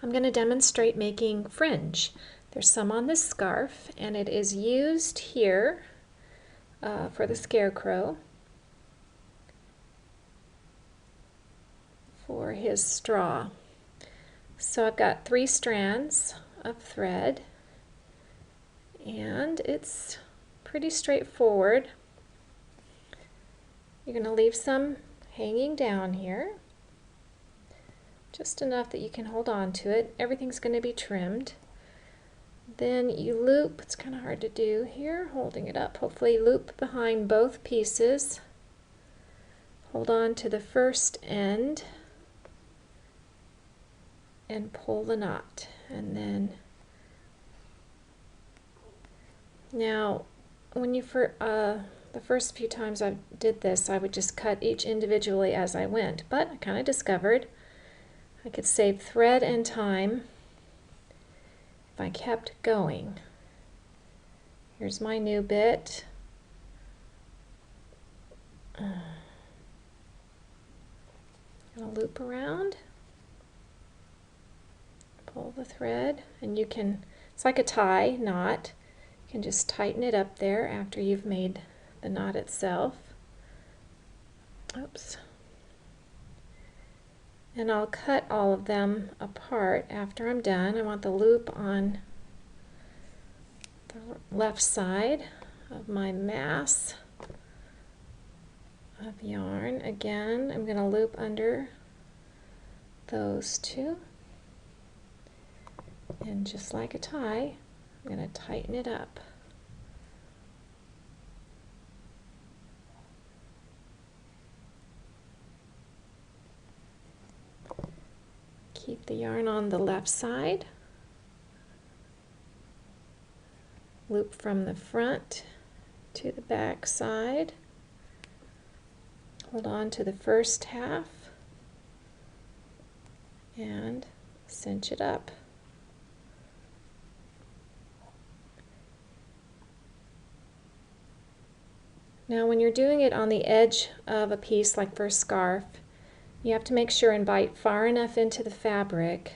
I'm going to demonstrate making fringe. There's some on this scarf, and it is used here for the scarecrow for his straw. So I've got 3 strands of thread, and it's pretty straightforward. You're going to leave some hanging down here, just enough that you can hold on to it. Everything's going to be trimmed. Then you loop, it's kind of hard to do here, holding it up. Hopefully loop behind both pieces. Hold on to the first end and pull the knot. And then, now when you the first few times I did this, I would just cut each individually as I went, but I kind of discovered I could save thread and time if I kept going. Here's my new bit. I'm going to loop around, pull the thread, and you can, it's like a tie knot. You can just tighten it up there after you've made the knot itself. Oops. And I'll cut all of them apart after I'm done. I want the loop on the left side of my mass of yarn. Again, I'm going to loop under those 2. And just like a tie, I'm going to tighten it up. Keep the yarn on the left side. Loop from the front to the back side. Hold on to the first half and cinch it up. Now when you're doing it on the edge of a piece like for a scarf, you have to make sure and bite far enough into the fabric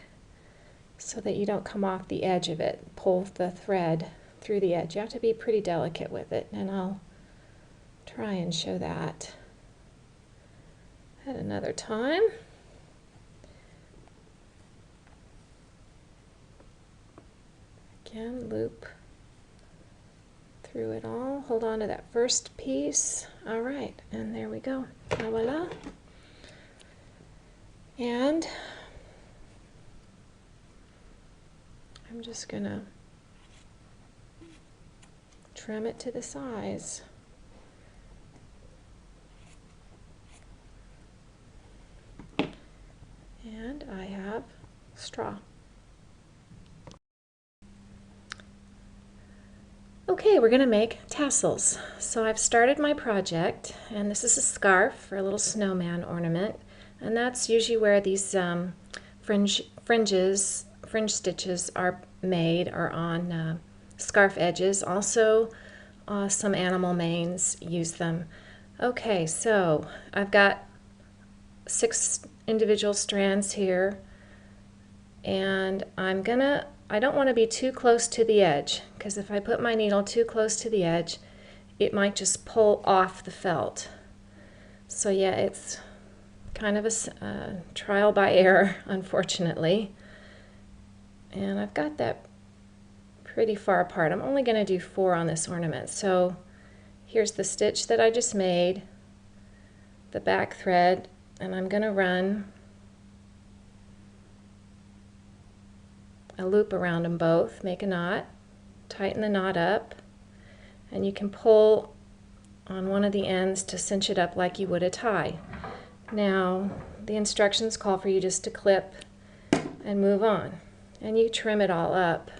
so that you don't come off the edge of it. Pull the thread through the edge. You have to be pretty delicate with it, and I'll try and show that at another time. Again, loop through it all. Hold on to that first piece. All right, and there we go. Voila. And I'm just going to trim it to the size. And I have straw. Okay, we're going to make tassels. So I've started my project, and this is a scarf for a little snowman ornament. And that's usually where these fringe stitches are made, or on scarf edges. Also, some animal manes use them. Okay, so I've got 6 individual strands here, and I don't want to be too close to the edge, because if I put my needle too close to the edge, it might just pull off the felt. So yeah, it's kind of a trial by error, unfortunately. And I've got that pretty far apart. I'm only going to do 4 on this ornament. So here's the stitch that I just made, the back thread, and I'm going to run a loop around them both, make a knot, tighten the knot up, and you can pull on one of the ends to cinch it up like you would a tie. Now, the instructions call for you just to clip and move on. And you trim it all up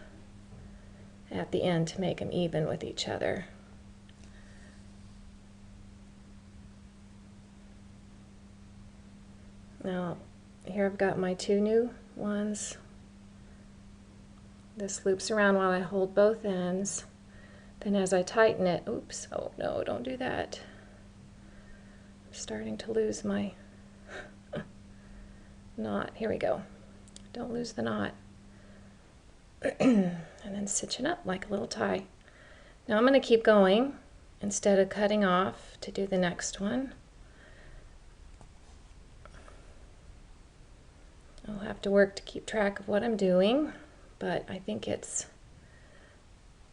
at the end to make them even with each other. Now, here I've got my 2 new ones. This loops around while I hold both ends. Then as I tighten it, oops, oh no, don't do that. I'm starting to lose my knot. Here we go. don't lose the knot. And then stitch it up like a little tie. Now I'm going to keep going instead of cutting off to do the next one. I'll have to work to keep track of what I'm doing, but I think it's,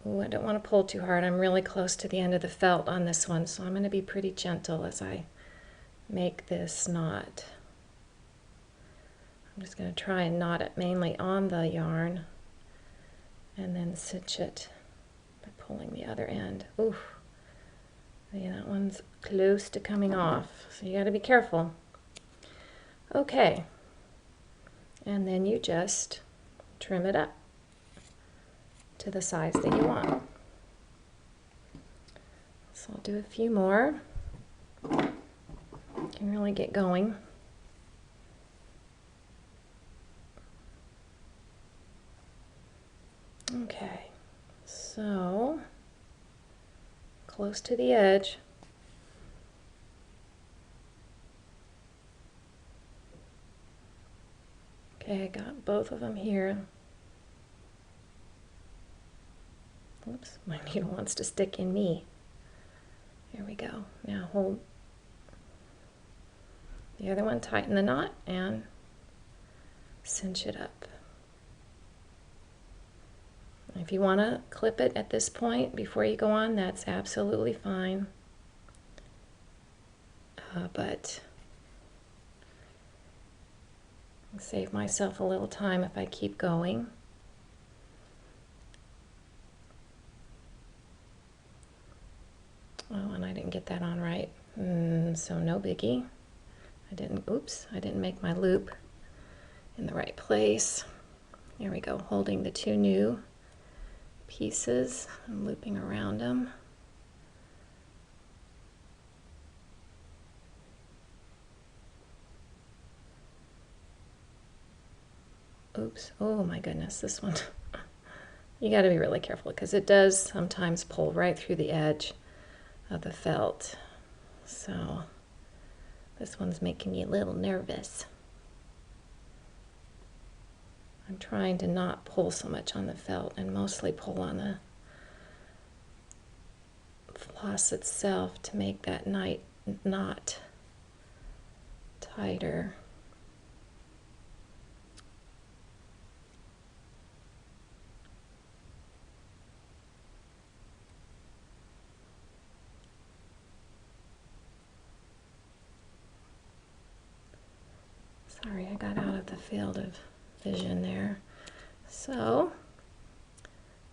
ooh, I don't want to pull too hard. I'm really close to the end of the felt on this one, so I'm going to be pretty gentle as I make this knot. I'm just going to try and knot it mainly on the yarn and then stitch it by pulling the other end. Oof. See, that one's close to coming off, so you got to be careful. Okay. And then you just trim it up to the size that you want. So I'll do a few more. You can really get going. Okay, so close to the edge. Okay, I got both of them here. Oops, my needle wants to stick in me. There we go. Now hold the other one, tighten the knot, and cinch it up. If you want to clip it at this point before you go on, that's absolutely fine. But I'll save myself a little time if I keep going. Oh, and I didn't get that on right. So no biggie. I didn't make my loop in the right place. There we go, holding the two new pieces and looping around them. Oops, oh my goodness, this one. You got to be really careful because it does sometimes pull right through the edge of the felt. So this one's making me a little nervous. I'm trying to not pull so much on the felt and mostly pull on the floss itself to make that knot tighter. Sorry, I got out of the field of vision there. So,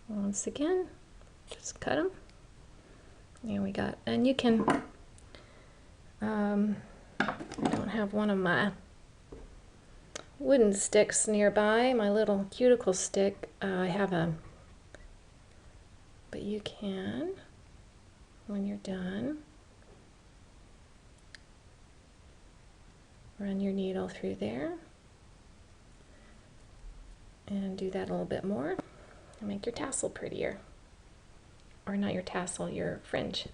once again, just cut them. There we got, and you can, I don't have one of my wooden sticks nearby, my little cuticle stick. I have a, but you can, when you're done, run your needle through there and do that a little bit more and make your tassel prettier. Or not your tassel, your fringe.